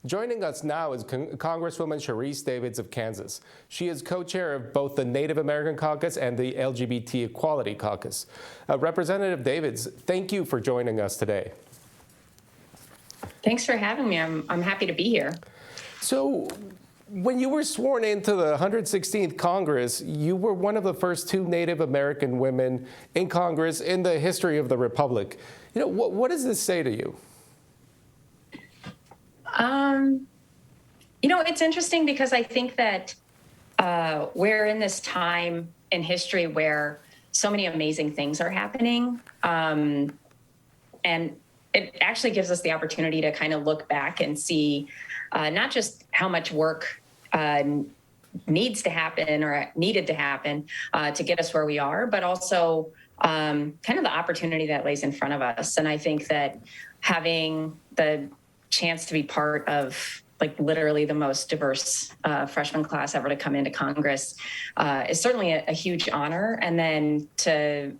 Joining us now is Congresswoman Sharice Davids of Kansas. She is co-chair of both the Native American Caucus and the LGBT Equality Caucus. Representative Davids, thank you for joining us today. Thanks for having me. I'm happy to be here. So, when you were sworn into the 116th Congress, you were one of the first two Native American women in Congress in the history of the Republic. You know, what does this say to you? It's interesting because I think that we're in this time in history where so many amazing things are happening. And it actually gives us the opportunity to kind of look back and see not just how much work needs to happen or needed to happen to get us where we are, but also kind of the opportunity that lays in front of us. And I think that having the chance to be part of literally the most diverse freshman class ever to come into Congress is certainly a huge honor. And then to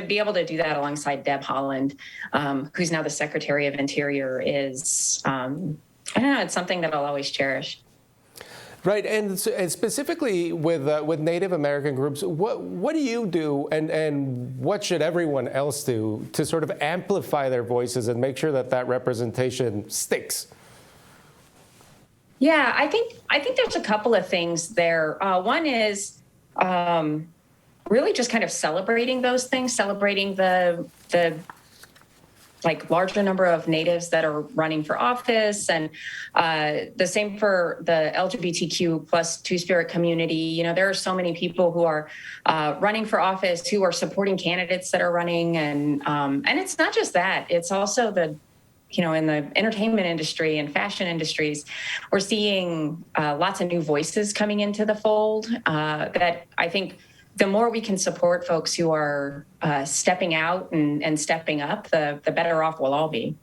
be able to do that alongside Deb Haaland, who's now the Secretary of Interior, is, I don't know, it's something that I'll always cherish. Right, and specifically with Native American groups, what do you do, and what should everyone else do to sort of amplify their voices and make sure that representation sticks? Yeah, I think there's a couple of things there. One is really just kind of celebrating those things, celebrating the larger number of natives that are running for office, and the same for the LGBTQ plus Two-Spirit community. You know, there are so many people who are running for office, who are supporting candidates that are running, and it's not just that. It's also in the entertainment industry and fashion industries, we're seeing lots of new voices coming into the fold that I think the more we can support folks who are stepping out and stepping up, the better off we'll all be.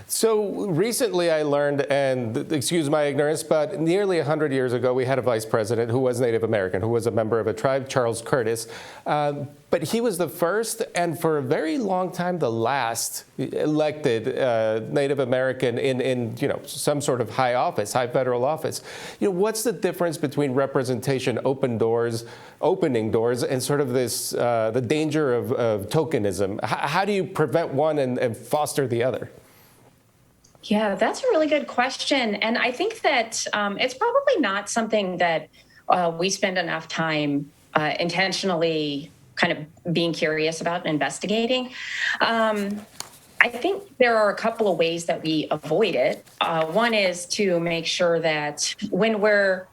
So recently I learned, and excuse my ignorance, but nearly 100 years ago we had a vice president who was Native American, who was a member of a tribe, Charles Curtis. But he was the first and for a very long time the last elected Native American in some sort of high office, high federal office. You know, what's the difference between representation, opening doors, and sort of this the danger of tokenism? How do you prevent one and foster the other? Yeah, that's a really good question. And I think that it's probably not something that we spend enough time intentionally kind of being curious about and investigating. I think there are a couple of ways that we avoid it. One is to make sure that when we're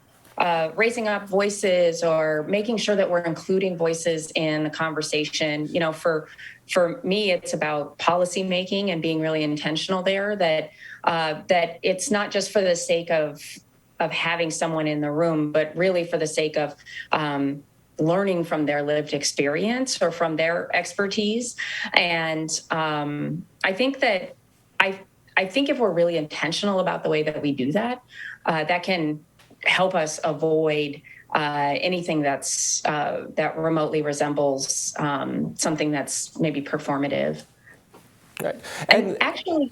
raising up voices or making sure that we're including voices in the conversation, for me, it's about policy making and being really intentional there, that it's not just for the sake of having someone in the room, but really for the sake of learning from their lived experience or from their expertise. And I think that I think if we're really intentional about the way that we do that, that can help us avoid anything that remotely resembles something that's maybe performative. Right. And actually,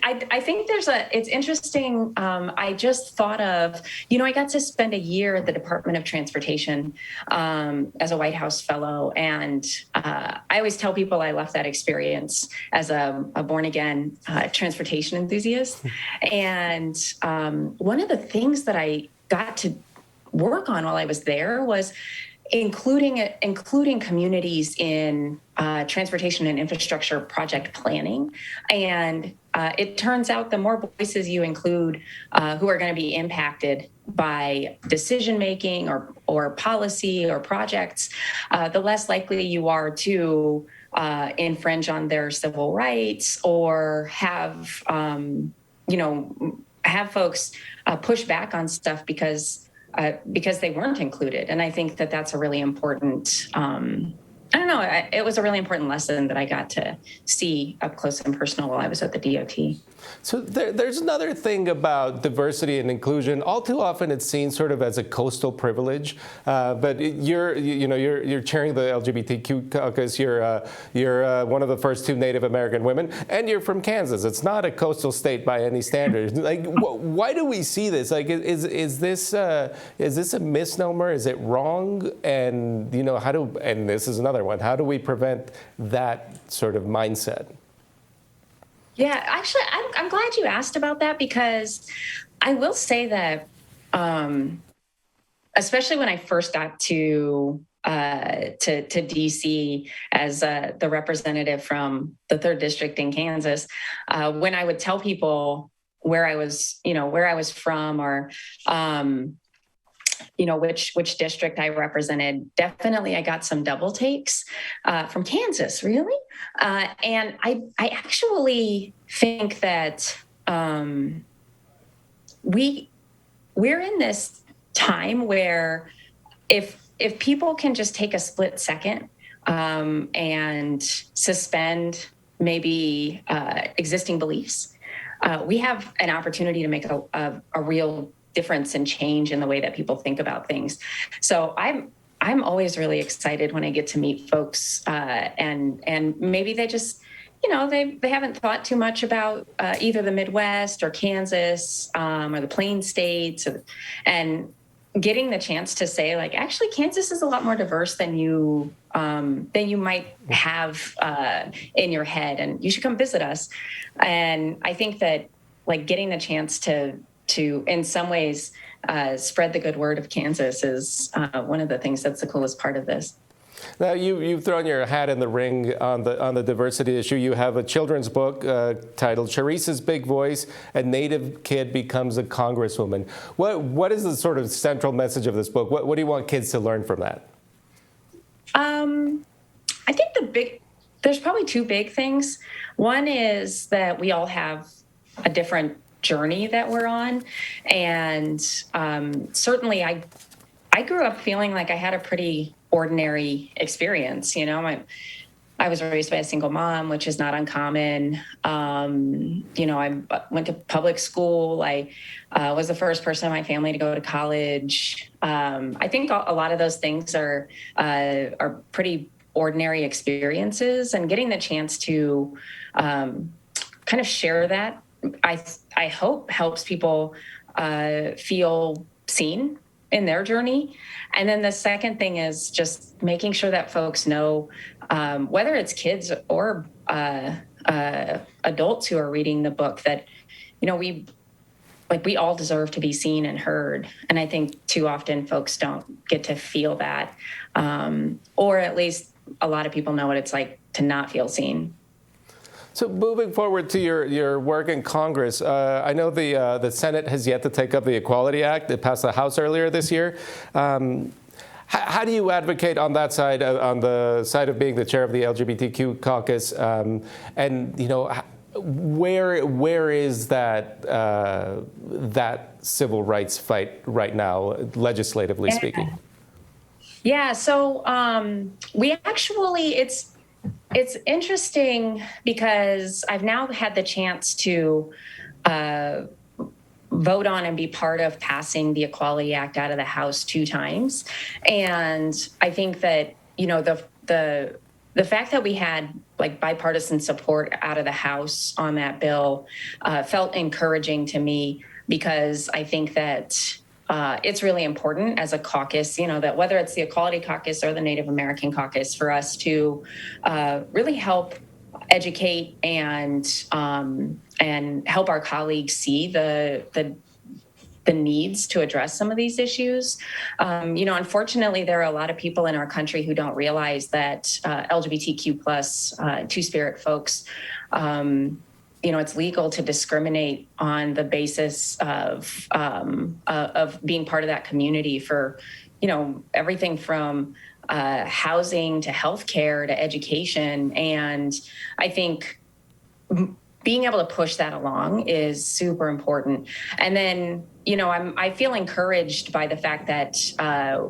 I think it's interesting. I just thought of, I got to spend a year at the Department of Transportation as a White House fellow. And I always tell people I left that experience as a born-again transportation enthusiast. And one of the things that I got to work on while I was there was including communities in transportation and infrastructure project planning. And it turns out the more voices you include who are going to be impacted by decision making or policy or projects, the less likely you are to infringe on their civil rights or have folks push back on stuff because they weren't included. And I think that that's a really important I don't know. It was a really important lesson that I got to see up close and personal while I was at the DOT. So there's another thing about diversity and inclusion. All too often, it's seen sort of as a coastal privilege. But you're chairing the LGBTQ caucus. You're one of the first two Native American women, and you're from Kansas. It's not a coastal state by any standards. Like, why do we see this? Like, is this a misnomer? Is it wrong? And and this is another one. How do we prevent that sort of mindset? Yeah, actually, I'm glad you asked about that because I will say that, especially when I first got to DC as the representative from the third district in Kansas, when I would tell people where I was from or which district I represented, definitely I got some double takes from Kansas, really. And I actually think that we're in this time where if people can just take a split second and suspend maybe existing beliefs, we have an opportunity to make a real difference and change in the way that people think about things. So I'm always really excited when I get to meet folks and maybe they just, they haven't thought too much about either the Midwest or Kansas or the Plains states, and getting the chance to say, like, actually, Kansas is a lot more diverse than you might have in your head, and you should come visit us. And I think that, like, getting the chance to in some ways spread the good word of Kansas is one of the things that's the coolest part of this. Now, you've thrown your hat in the ring on the diversity issue. You have a children's book titled Sharice's Big Voice, A Native Kid Becomes a Congresswoman. What is the sort of central message of this book? What do you want kids to learn from that? I think there's probably two big things. One is that we all have a different journey that we're on. And certainly I grew up feeling like I had a pretty ordinary experience. I was raised by a single mom, which is not uncommon. I went to public school. I was the first person in my family to go to college. I think a lot of those things are pretty ordinary experiences, and getting the chance to kind of share that, I hope helps people feel seen in their journey. And then the second thing is just making sure that folks know, whether it's kids or adults who are reading the book, that we all deserve to be seen and heard. And I think too often folks don't get to feel that, or at least a lot of people know what it's like to not feel seen. So moving forward to your work in Congress, I know the Senate has yet to take up the Equality Act. It passed the House earlier this year. How do you advocate on that side, on the side of being the chair of the LGBTQ caucus? Where is that civil rights fight right now, legislatively speaking? Yeah, so we actually, it's interesting because I've now had the chance to vote on and be part of passing the Equality Act out of the House 2 times. And I think that, the fact that we had like bipartisan support out of the House on that bill felt encouraging to me, because I think that it's really important as a caucus, that whether it's the Equality Caucus or the Native American Caucus, for us to really help educate and help our colleagues see the needs to address some of these issues. Unfortunately, there are a lot of people in our country who don't realize that LGBTQ plus Two-Spirit folks, it's legal to discriminate on the basis of being part of that community for, everything from housing to healthcare to education. And I think being able to push that along is super important. And then, I feel encouraged by the fact that,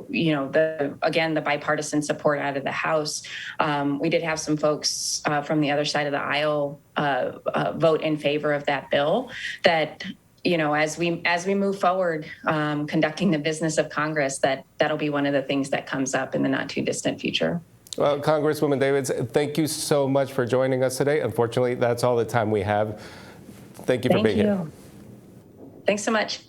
the bipartisan support out of the House. We did have some folks from the other side of the aisle vote in favor of that bill. That, as we move forward, conducting the business of Congress, that'll be one of the things that comes up in the not too distant future. Well, Congresswoman Davids, thank you so much for joining us today. Unfortunately, that's all the time we have. Thank you for being here. Thanks so much.